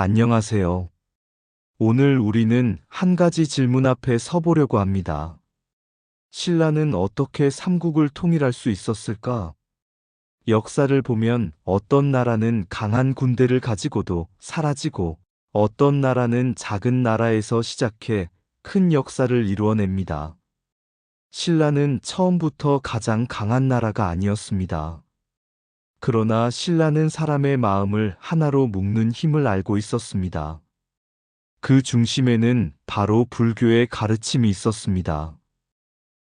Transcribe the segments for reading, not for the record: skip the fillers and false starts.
안녕하세요. 오늘 우리는 한 가지 질문 앞에 서보려고 합니다. 신라는 어떻게 삼국을 통일할 수 있었을까? 역사를 보면 어떤 나라는 강한 군대를 가지고도 사라지고 어떤 나라는 작은 나라에서 시작해 큰 역사를 이루어냅니다. 신라는 처음부터 가장 강한 나라가 아니었습니다. 그러나 신라는 사람의 마음을 하나로 묶는 힘을 알고 있었습니다. 그 중심에는 바로 불교의 가르침이 있었습니다.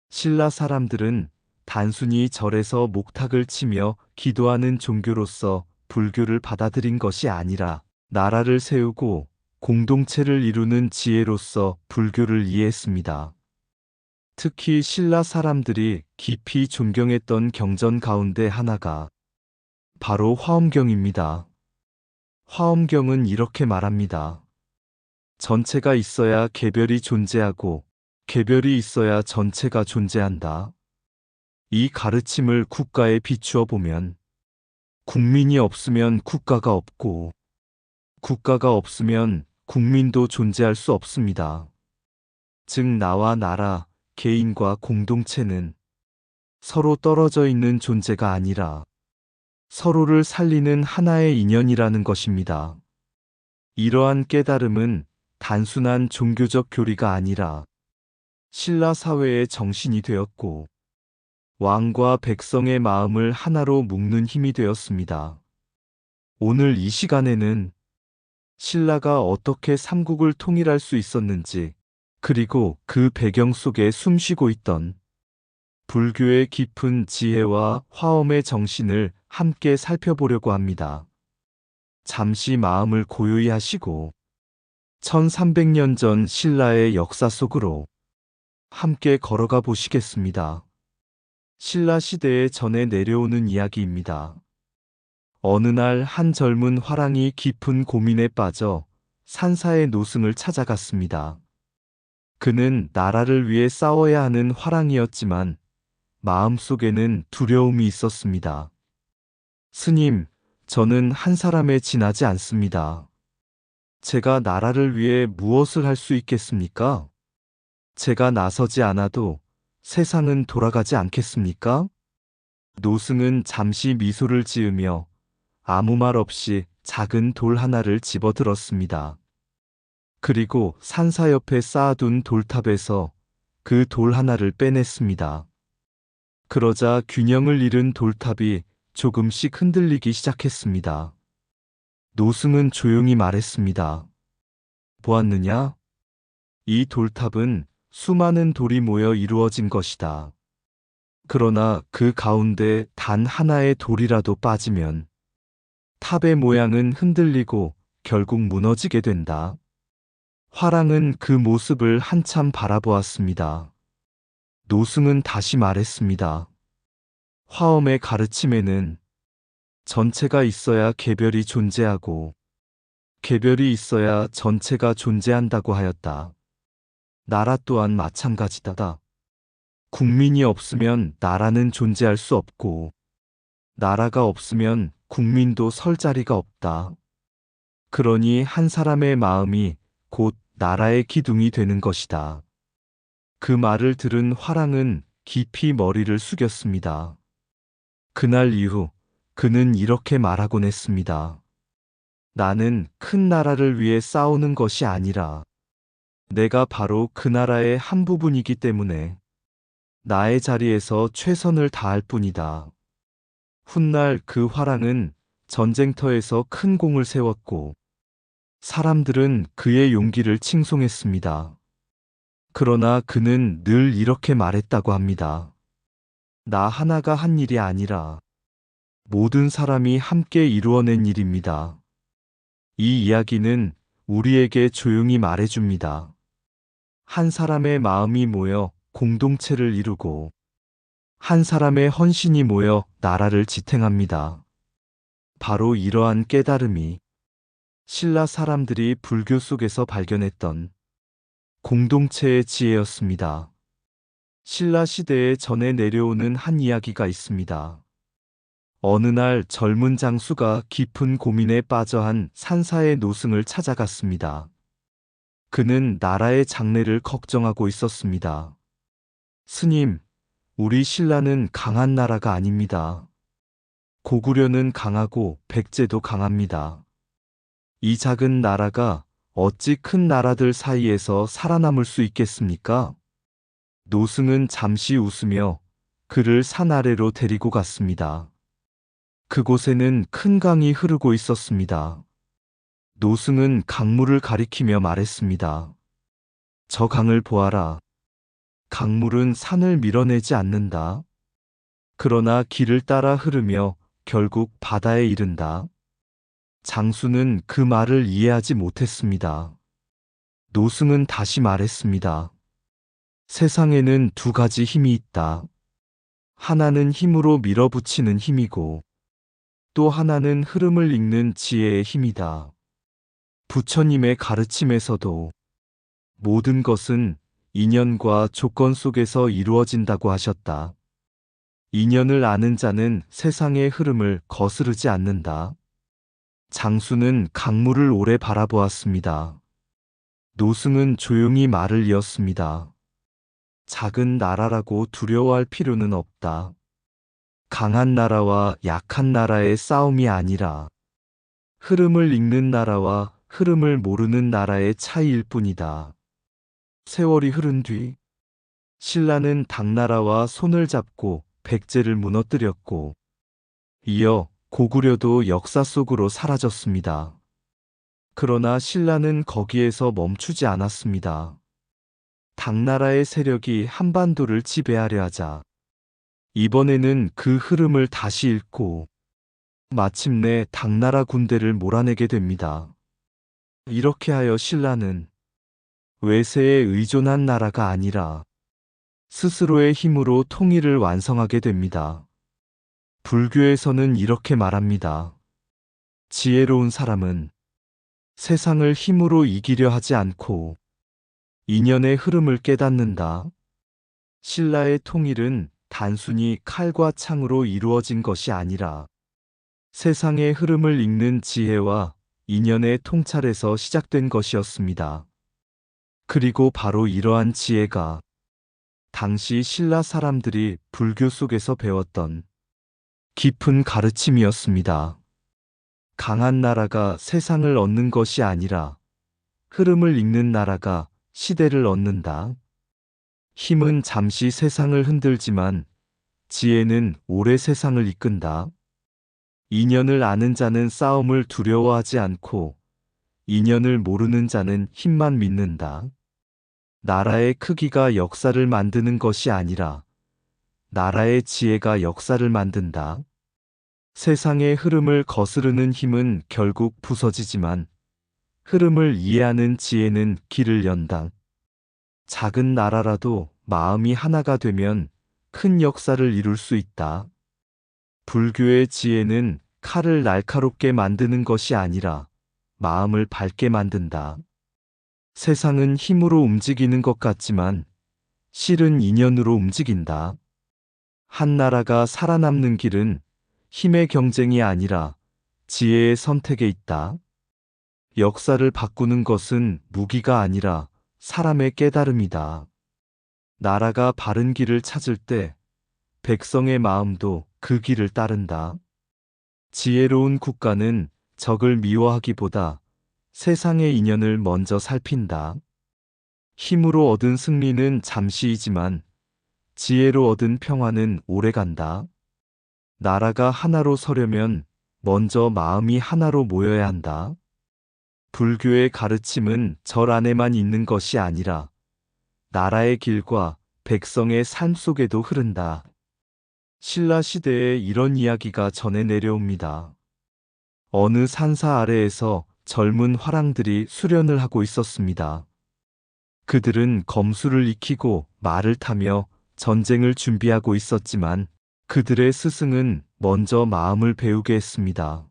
신라 사람들은 단순히 절에서 목탁을 치며 기도하는 종교로서 불교를 받아들인 것이 아니라 나라를 세우고 공동체를 이루는 지혜로서 불교를 이해했습니다. 특히 신라 사람들이 깊이 존경했던 경전 가운데 하나가 바로 화엄경입니다. 화엄경은 이렇게 말합니다. 전체가 있어야 개별이 존재하고 개별이 있어야 전체가 존재한다. 이 가르침을 국가에 비추어 보면 국민이 없으면 국가가 없고 국가가 없으면 국민도 존재할 수 없습니다. 즉 나와 나라, 개인과 공동체는 서로 떨어져 있는 존재가 아니라 서로를 살리는 하나의 인연이라는 것입니다. 이러한 깨달음은 단순한 종교적 교리가 아니라 신라 사회의 정신이 되었고 왕과 백성의 마음을 하나로 묶는 힘이 되었습니다. 오늘 이 시간에는 신라가 어떻게 삼국을 통일할 수 있었는지, 그리고 그 배경 속에 숨쉬고 있던 불교의 깊은 지혜와 화엄의 정신을 함께 살펴보려고 합니다. 잠시 마음을 고요히 하시고 1300년 전 신라의 역사 속으로 함께 걸어가 보시겠습니다. 신라 시대에 전해 내려오는 이야기입니다. 어느 날 한 젊은 화랑이 깊은 고민에 빠져 산사의 노승을 찾아갔습니다. 그는 나라를 위해 싸워야 하는 화랑이었지만 마음속에는 두려움이 있었습니다. 스님, 저는 한 사람에 지나지 않습니다. 제가 나라를 위해 무엇을 할 수 있겠습니까? 제가 나서지 않아도 세상은 돌아가지 않겠습니까? 노승은 잠시 미소를 지으며 아무 말 없이 작은 돌 하나를 집어들었습니다. 그리고 산사 옆에 쌓아둔 돌탑에서 그 돌 하나를 빼냈습니다. 그러자 균형을 잃은 돌탑이 조금씩 흔들리기 시작했습니다. 노승은 조용히 말했습니다. 보았느냐? 이 돌탑은 수많은 돌이 모여 이루어진 것이다. 그러나 그 가운데 단 하나의 돌이라도 빠지면 탑의 모양은 흔들리고 결국 무너지게 된다. 화랑은 그 모습을 한참 바라보았습니다. 노승은 다시 말했습니다. 화엄의 가르침에는 전체가 있어야 개별이 존재하고 개별이 있어야 전체가 존재한다고 하였다. 나라 또한 마찬가지다. 국민이 없으면 나라는 존재할 수 없고 나라가 없으면 국민도 설 자리가 없다. 그러니 한 사람의 마음이 곧 나라의 기둥이 되는 것이다. 그 말을 들은 화랑은 깊이 머리를 숙였습니다. 그날 이후 그는 이렇게 말하곤 했습니다. 나는 큰 나라를 위해 싸우는 것이 아니라 내가 바로 그 나라의 한 부분이기 때문에 나의 자리에서 최선을 다할 뿐이다. 훗날 그 화랑은 전쟁터에서 큰 공을 세웠고 사람들은 그의 용기를 칭송했습니다. 그러나 그는 늘 이렇게 말했다고 합니다. 나 하나가 한 일이 아니라 모든 사람이 함께 이루어낸 일입니다. 이 이야기는 우리에게 조용히 말해줍니다. 한 사람의 마음이 모여 공동체를 이루고 한 사람의 헌신이 모여 나라를 지탱합니다. 바로 이러한 깨달음이 신라 사람들이 불교 속에서 발견했던 공동체의 지혜였습니다. 신라 시대에 전해 내려오는 한 이야기가 있습니다. 어느 날 젊은 장수가 깊은 고민에 빠져 한 산사의 노승을 찾아갔습니다. 그는 나라의 장래를 걱정하고 있었습니다. 스님, 우리 신라는 강한 나라가 아닙니다. 고구려는 강하고 백제도 강합니다. 이 작은 나라가 어찌 큰 나라들 사이에서 살아남을 수 있겠습니까? 노승은 잠시 웃으며 그를 산 아래로 데리고 갔습니다. 그곳에는 큰 강이 흐르고 있었습니다. 노승은 강물을 가리키며 말했습니다. 저 강을 보아라. 강물은 산을 밀어내지 않는다. 그러나 길을 따라 흐르며 결국 바다에 이른다. 장수는 그 말을 이해하지 못했습니다. 노승은 다시 말했습니다. 세상에는 두 가지 힘이 있다. 하나는 힘으로 밀어붙이는 힘이고, 또 하나는 흐름을 읽는 지혜의 힘이다. 부처님의 가르침에서도 모든 것은 인연과 조건 속에서 이루어진다고 하셨다. 인연을 아는 자는 세상의 흐름을 거스르지 않는다. 장수는 강물을 오래 바라보았습니다. 노승은 조용히 말을 이었습니다. 작은 나라라고 두려워할 필요는 없다. 강한 나라와 약한 나라의 싸움이 아니라 흐름을 읽는 나라와 흐름을 모르는 나라의 차이일 뿐이다. 세월이 흐른 뒤 신라는 당나라와 손을 잡고 백제를 무너뜨렸고 이어 고구려도 역사 속으로 사라졌습니다. 그러나 신라는 거기에서 멈추지 않았습니다. 당나라의 세력이 한반도를 지배하려 하자 이번에는 그 흐름을 다시 읽고 마침내 당나라 군대를 몰아내게 됩니다. 이렇게 하여 신라는 외세에 의존한 나라가 아니라 스스로의 힘으로 통일을 완성하게 됩니다. 불교에서는 이렇게 말합니다. 지혜로운 사람은 세상을 힘으로 이기려 하지 않고 인연의 흐름을 깨닫는다. 신라의 통일은 단순히 칼과 창으로 이루어진 것이 아니라 세상의 흐름을 읽는 지혜와 인연의 통찰에서 시작된 것이었습니다. 그리고 바로 이러한 지혜가 당시 신라 사람들이 불교 속에서 배웠던 깊은 가르침이었습니다. 강한 나라가 세상을 얻는 것이 아니라 흐름을 읽는 나라가 시대를 얻는다. 힘은 잠시 세상을 흔들지만 지혜는 오래 세상을 이끈다. 인연을 아는 자는 싸움을 두려워하지 않고 인연을 모르는 자는 힘만 믿는다. 나라의 크기가 역사를 만드는 것이 아니라 나라의 지혜가 역사를 만든다. 세상의 흐름을 거스르는 힘은 결국 부서지지만 흐름을 이해하는 지혜는 길을 연다. 작은 나라라도 마음이 하나가 되면 큰 역사를 이룰 수 있다. 불교의 지혜는 칼을 날카롭게 만드는 것이 아니라 마음을 밝게 만든다. 세상은 힘으로 움직이는 것 같지만 실은 인연으로 움직인다. 한 나라가 살아남는 길은 힘의 경쟁이 아니라 지혜의 선택에 있다. 역사를 바꾸는 것은 무기가 아니라 사람의 깨달음이다. 나라가 바른 길을 찾을 때 백성의 마음도 그 길을 따른다. 지혜로운 국가는 적을 미워하기보다 세상의 인연을 먼저 살핀다. 힘으로 얻은 승리는 잠시이지만 지혜로 얻은 평화는 오래간다. 나라가 하나로 서려면 먼저 마음이 하나로 모여야 한다. 불교의 가르침은 절 안에만 있는 것이 아니라 나라의 길과 백성의 삶 속에도 흐른다. 신라 시대에 이런 이야기가 전해 내려옵니다. 어느 산사 아래에서 젊은 화랑들이 수련을 하고 있었습니다. 그들은 검수를 익히고 말을 타며 전쟁을 준비하고 있었지만 그들의 스승은 먼저 마음을 배우게 했습니다.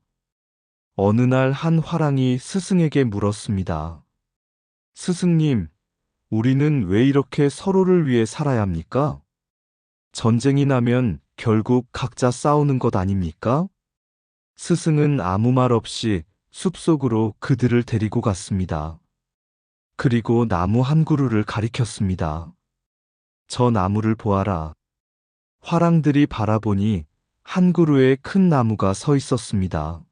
어느 날 한 화랑이 스승에게 물었습니다. 스승님, 우리는 왜 이렇게 서로를 위해 살아야 합니까? 전쟁이 나면 결국 각자 싸우는 것 아닙니까? 스승은 아무 말 없이 숲속으로 그들을 데리고 갔습니다. 그리고 나무 한 그루를 가리켰습니다. 저 나무를 보아라. 화랑들이 바라보니 한 그루에 큰 나무가 서 있었습니다.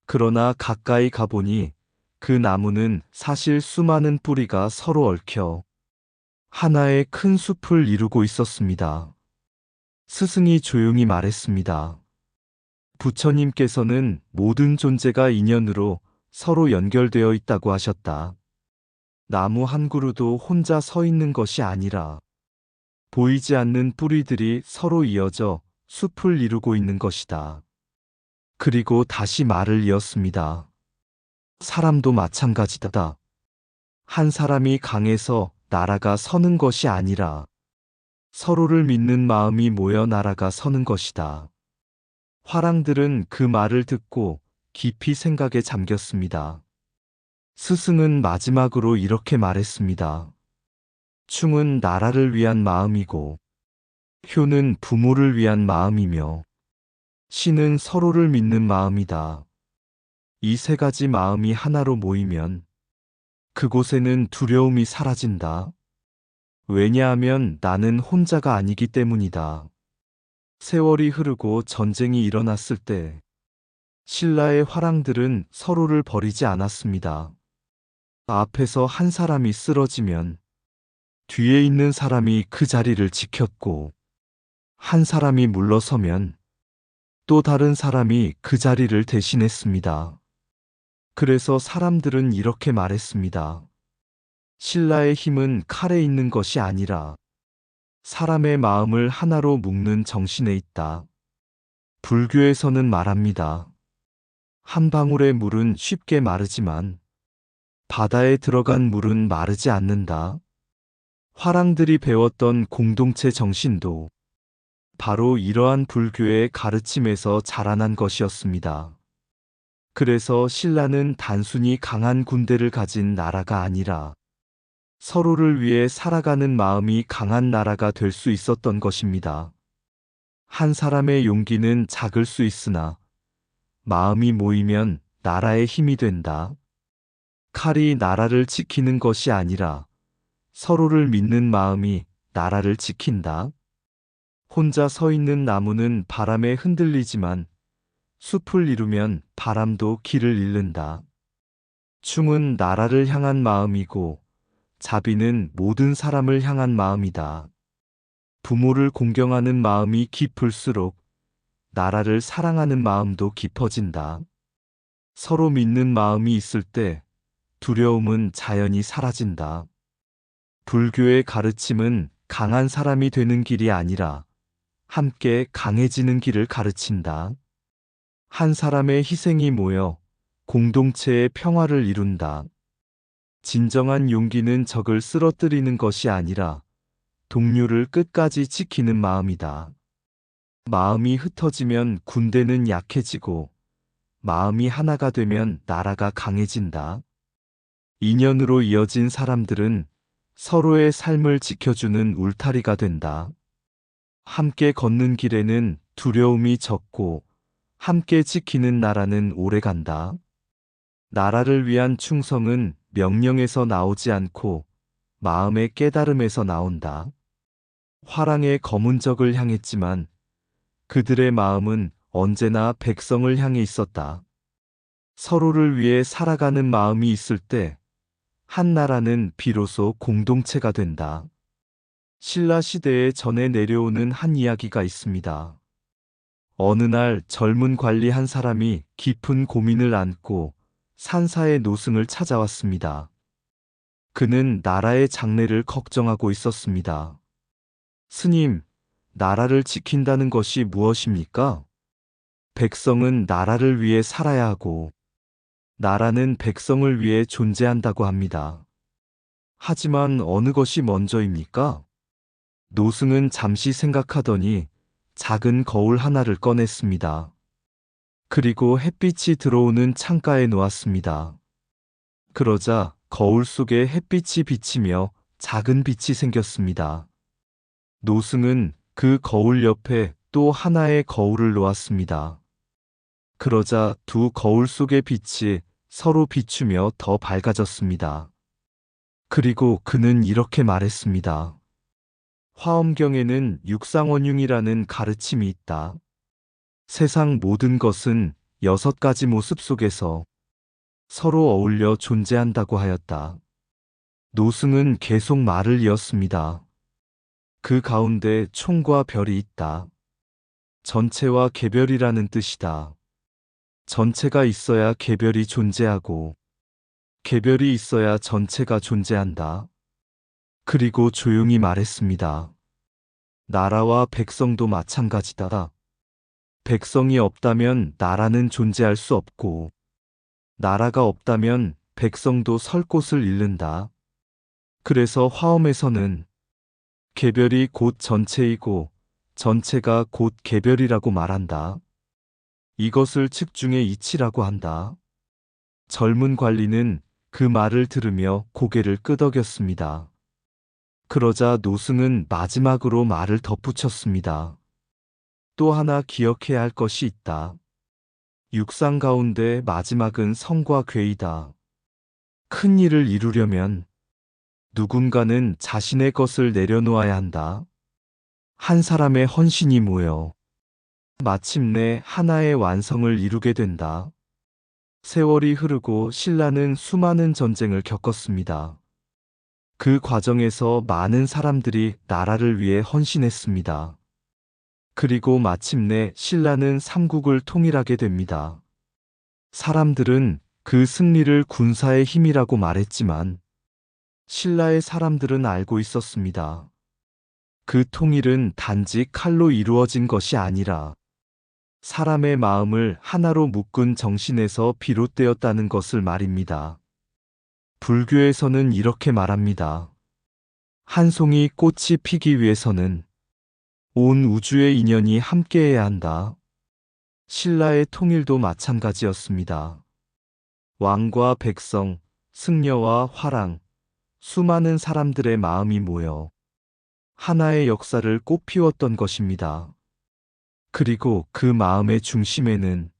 그러나 가까이 가보니 그 나무는 사실 수많은 뿌리가 서로 얽혀 하나의 큰 숲을 이루고 있었습니다. 스승이 조용히 말했습니다. 부처님께서는 모든 존재가 인연으로 서로 연결되어 있다고 하셨다. 나무 한 그루도 혼자 서 있는 것이 아니라 보이지 않는 뿌리들이 서로 이어져 숲을 이루고 있는 것이다. 그리고 다시 말을 이었습니다. 사람도 마찬가지다. 한 사람이 강해서 나라가 서는 것이 아니라 서로를 믿는 마음이 모여 나라가 서는 것이다. 화랑들은 그 말을 듣고 깊이 생각에 잠겼습니다. 스승은 마지막으로 이렇게 말했습니다. 충은 나라를 위한 마음이고, 효는 부모를 위한 마음이며, 신은 서로를 믿는 마음이다. 이 세 가지 마음이 하나로 모이면 그곳에는 두려움이 사라진다. 왜냐하면 나는 혼자가 아니기 때문이다. 세월이 흐르고 전쟁이 일어났을 때 신라의 화랑들은 서로를 버리지 않았습니다. 앞에서 한 사람이 쓰러지면 뒤에 있는 사람이 그 자리를 지켰고, 한 사람이 물러서면 또 다른 사람이 그 자리를 대신했습니다. 그래서 사람들은 이렇게 말했습니다. 신라의 힘은 칼에 있는 것이 아니라 사람의 마음을 하나로 묶는 정신에 있다. 불교에서는 말합니다. 한 방울의 물은 쉽게 마르지만 바다에 들어간 물은 마르지 않는다. 화랑들이 배웠던 공동체 정신도 바로 이러한 불교의 가르침에서 자라난 것이었습니다. 그래서 신라는 단순히 강한 군대를 가진 나라가 아니라 서로를 위해 살아가는 마음이 강한 나라가 될 수 있었던 것입니다. 한 사람의 용기는 작을 수 있으나 마음이 모이면 나라의 힘이 된다. 칼이 나라를 지키는 것이 아니라 서로를 믿는 마음이 나라를 지킨다. 혼자 서 있는 나무는 바람에 흔들리지만 숲을 이루면 바람도 길을 잃는다. 충은 나라를 향한 마음이고 자비는 모든 사람을 향한 마음이다. 부모를 공경하는 마음이 깊을수록 나라를 사랑하는 마음도 깊어진다. 서로 믿는 마음이 있을 때 두려움은 자연히 사라진다. 불교의 가르침은 강한 사람이 되는 길이 아니라 함께 강해지는 길을 가르친다. 한 사람의 희생이 모여 공동체의 평화를 이룬다. 진정한 용기는 적을 쓰러뜨리는 것이 아니라 동료를 끝까지 지키는 마음이다. 마음이 흩어지면 군대는 약해지고 마음이 하나가 되면 나라가 강해진다. 인연으로 이어진 사람들은 서로의 삶을 지켜주는 울타리가 된다. 함께 걷는 길에는 두려움이 적고 함께 지키는 나라는 오래간다. 나라를 위한 충성은 명령에서 나오지 않고 마음의 깨달음에서 나온다. 화랑의 검은 적을 향했지만 그들의 마음은 언제나 백성을 향해 있었다. 서로를 위해 살아가는 마음이 있을 때 한 나라는 비로소 공동체가 된다. 신라 시대에 전해 내려오는 한 이야기가 있습니다. 어느 날 젊은 관리 한 사람이 깊은 고민을 안고 산사의 노승을 찾아왔습니다. 그는 나라의 장래를 걱정하고 있었습니다. 스님, 나라를 지킨다는 것이 무엇입니까? 백성은 나라를 위해 살아야 하고, 나라는 백성을 위해 존재한다고 합니다. 하지만 어느 것이 먼저입니까? 노승은 잠시 생각하더니 작은 거울 하나를 꺼냈습니다. 그리고 햇빛이 들어오는 창가에 놓았습니다. 그러자 거울 속에 햇빛이 비치며 작은 빛이 생겼습니다. 노승은 그 거울 옆에 또 하나의 거울을 놓았습니다. 그러자 두 거울 속의 빛이 서로 비추며 더 밝아졌습니다. 그리고 그는 이렇게 말했습니다. 화엄경에는 육상원흉이라는 가르침이 있다. 세상 모든 것은 6가지 모습 속에서 서로 어울려 존재한다고 하였다. 노승은 계속 말을 이었습니다. 그 가운데 총과 별이 있다. 전체와 개별이라는 뜻이다. 전체가 있어야 개별이 존재하고 개별이 있어야 전체가 존재한다. 그리고 조용히 말했습니다. 나라와 백성도 마찬가지다. 백성이 없다면 나라는 존재할 수 없고 나라가 없다면 백성도 설 곳을 잃는다. 그래서 화엄에서는 개별이 곧 전체이고 전체가 곧 개별이라고 말한다. 이것을 측중의 이치라고 한다. 젊은 관리는 그 말을 들으며 고개를 끄덕였습니다. 그러자 노승은 마지막으로 말을 덧붙였습니다. 또 하나 기억해야 할 것이 있다. 육상 가운데 마지막은 성과 괴이다. 큰 일을 이루려면 누군가는 자신의 것을 내려놓아야 한다. 한 사람의 헌신이 모여 마침내 하나의 완성을 이루게 된다. 세월이 흐르고 신라는 수많은 전쟁을 겪었습니다. 그 과정에서 많은 사람들이 나라를 위해 헌신했습니다. 그리고 마침내 신라는 삼국을 통일하게 됩니다. 사람들은 그 승리를 군사의 힘이라고 말했지만 신라의 사람들은 알고 있었습니다. 그 통일은 단지 칼로 이루어진 것이 아니라 사람의 마음을 하나로 묶은 정신에서 비롯되었다는 것을 말입니다. 불교에서는 이렇게 말합니다. 한 송이 꽃이 피기 위해서는 온 우주의 인연이 함께해야 한다. 신라의 통일도 마찬가지였습니다. 왕과 백성, 승려와 화랑, 수많은 사람들의 마음이 모여 하나의 역사를 꽃피웠던 것입니다. 그리고 그 마음의 중심에는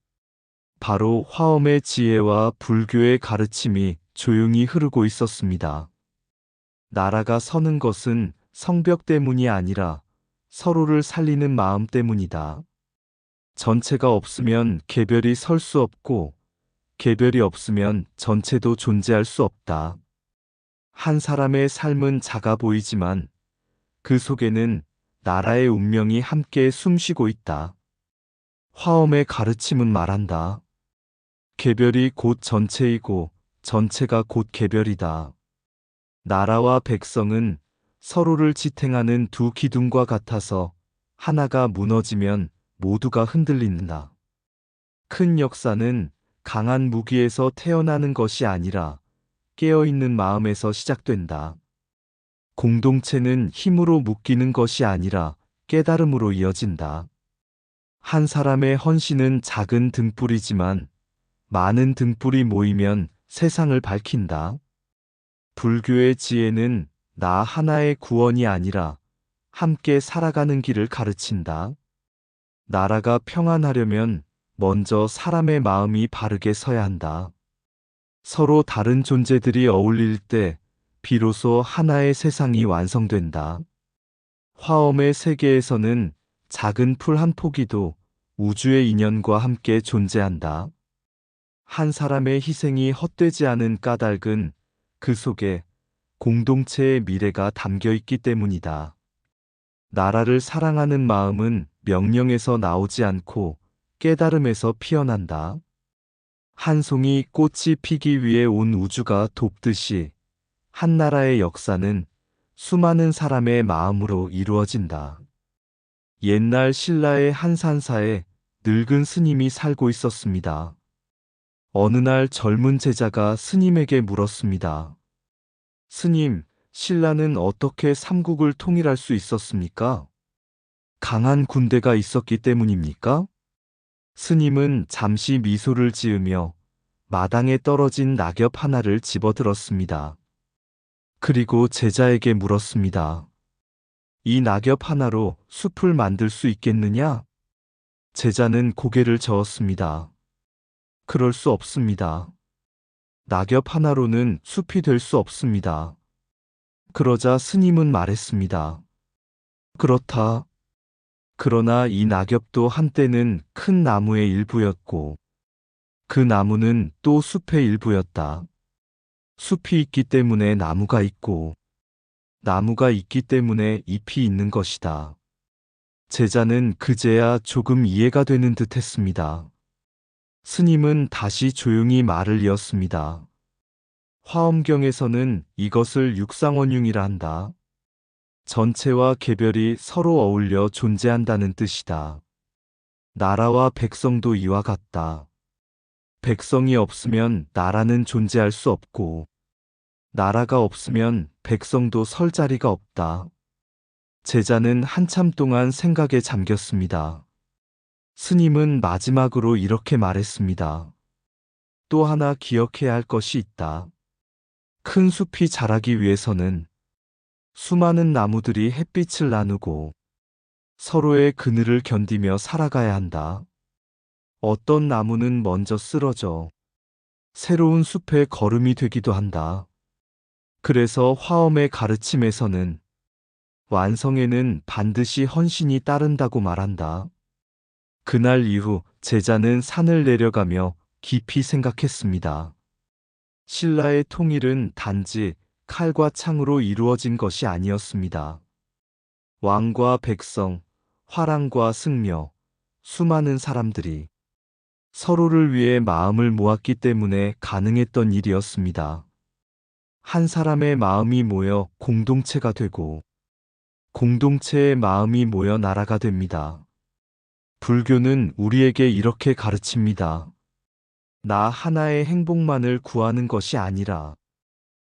바로 화엄의 지혜와 불교의 가르침이 조용히 흐르고 있었습니다. 나라가 서는 것은 성벽 때문이 아니라 서로를 살리는 마음 때문이다. 전체가 없으면 개별이 설 수 없고 개별이 없으면 전체도 존재할 수 없다. 한 사람의 삶은 작아 보이지만 그 속에는 나라의 운명이 함께 숨쉬고 있다. 화엄의 가르침은 말한다. 개별이 곧 전체이고 전체가 곧 개별이다. 나라와 백성은 서로를 지탱하는 두 기둥과 같아서 하나가 무너지면 모두가 흔들린다. 큰 역사는 강한 무기에서 태어나는 것이 아니라 깨어있는 마음에서 시작된다. 공동체는 힘으로 묶이는 것이 아니라 깨달음으로 이어진다. 한 사람의 헌신은 작은 등불이지만 많은 등불이 모이면 세상을 밝힌다. 불교의 지혜는 나 하나의 구원이 아니라 함께 살아가는 길을 가르친다. 나라가 평안하려면 먼저 사람의 마음이 바르게 서야 한다. 서로 다른 존재들이 어울릴 때 비로소 하나의 세상이 완성된다. 화엄의 세계에서는 작은 풀 한 포기도 우주의 인연과 함께 존재한다. 한 사람의 희생이 헛되지 않은 까닭은 그 속에 공동체의 미래가 담겨 있기 때문이다. 나라를 사랑하는 마음은 명령에서 나오지 않고 깨달음에서 피어난다. 한 송이 꽃이 피기 위해 온 우주가 돕듯이 한 나라의 역사는 수많은 사람의 마음으로 이루어진다. 옛날 신라의 한 산사에 늙은 스님이 살고 있었습니다. 어느 날 젊은 제자가 스님에게 물었습니다. 스님, 신라는 어떻게 삼국을 통일할 수 있었습니까? 강한 군대가 있었기 때문입니까? 스님은 잠시 미소를 지으며 마당에 떨어진 낙엽 하나를 집어들었습니다. 그리고 제자에게 물었습니다. 이 낙엽 하나로 숲을 만들 수 있겠느냐? 제자는 고개를 저었습니다. 그럴 수 없습니다. 낙엽 하나로는 숲이 될 수 없습니다. 그러자 스님은 말했습니다. 그렇다. 그러나 이 낙엽도 한때는 큰 나무의 일부였고, 그 나무는 또 숲의 일부였다. 숲이 있기 때문에 나무가 있고, 나무가 있기 때문에 잎이 있는 것이다. 제자는 그제야 조금 이해가 되는 듯 했습니다. 스님은 다시 조용히 말을 이었습니다. 화엄경에서는 이것을 육상원융이라 한다. 전체와 개별이 서로 어울려 존재한다는 뜻이다. 나라와 백성도 이와 같다. 백성이 없으면 나라는 존재할 수 없고, 나라가 없으면 백성도 설 자리가 없다. 제자는 한참 동안 생각에 잠겼습니다. 스님은 마지막으로 이렇게 말했습니다. 또 하나 기억해야 할 것이 있다. 큰 숲이 자라기 위해서는 수많은 나무들이 햇빛을 나누고 서로의 그늘을 견디며 살아가야 한다. 어떤 나무는 먼저 쓰러져 새로운 숲의 거름이 되기도 한다. 그래서 화엄의 가르침에서는 완성에는 반드시 헌신이 따른다고 말한다. 그날 이후 제자는 산을 내려가며 깊이 생각했습니다. 신라의 통일은 단지 칼과 창으로 이루어진 것이 아니었습니다. 왕과 백성, 화랑과 승려, 수많은 사람들이 서로를 위해 마음을 모았기 때문에 가능했던 일이었습니다. 한 사람의 마음이 모여 공동체가 되고, 공동체의 마음이 모여 나라가 됩니다. 불교는 우리에게 이렇게 가르칩니다. 나 하나의 행복만을 구하는 것이 아니라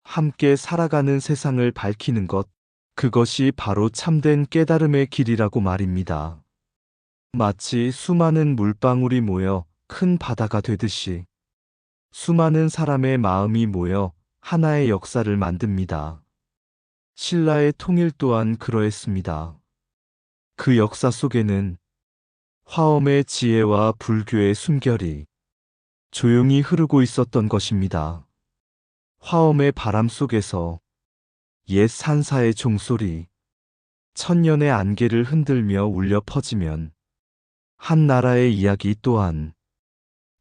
함께 살아가는 세상을 밝히는 것, 그것이 바로 참된 깨달음의 길이라고 말입니다. 마치 수많은 물방울이 모여 큰 바다가 되듯이 수많은 사람의 마음이 모여 하나의 역사를 만듭니다. 신라의 통일 또한 그러했습니다. 그 역사 속에는 화엄의 지혜와 불교의 숨결이 조용히 흐르고 있었던 것입니다. 화엄의 바람 속에서 옛 산사의 종소리, 천년의 안개를 흔들며 울려 퍼지면 한 나라의 이야기 또한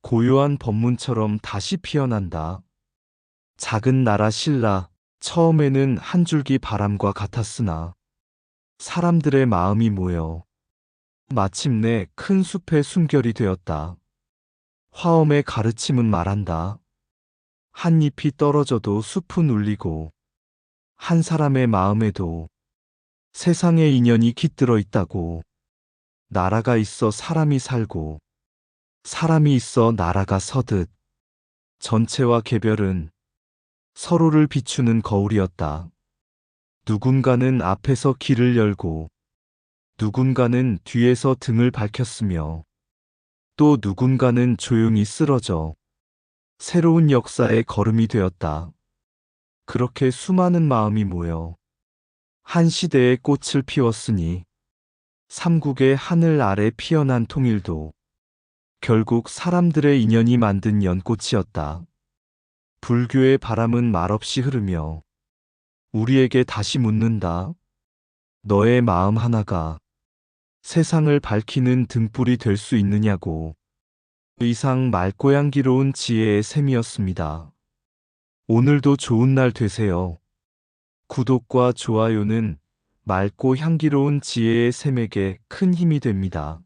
고요한 법문처럼 다시 피어난다. 작은 나라 신라, 처음에는 한 줄기 바람과 같았으나 사람들의 마음이 모여 마침내 큰 숲의 숨결이 되었다. 화엄의 가르침은 말한다. 한 잎이 떨어져도 숲은 울리고 한 사람의 마음에도 세상의 인연이 깃들어 있다고. 나라가 있어 사람이 살고 사람이 있어 나라가 서듯 전체와 개별은 서로를 비추는 거울이었다. 누군가는 앞에서 길을 열고 누군가는 뒤에서 등을 밝혔으며 또 누군가는 조용히 쓰러져 새로운 역사의 걸음이 되었다. 그렇게 수많은 마음이 모여 한 시대의 꽃을 피웠으니 삼국의 하늘 아래 피어난 통일도 결국 사람들의 인연이 만든 연꽃이었다. 불교의 바람은 말없이 흐르며 우리에게 다시 묻는다. 너의 마음 하나가 세상을 밝히는 등불이 될 수 있느냐고. 이상 맑고 향기로운 지혜의 샘이었습니다. 오늘도 좋은 날 되세요. 구독과 좋아요는 맑고 향기로운 지혜의 샘에게 큰 힘이 됩니다.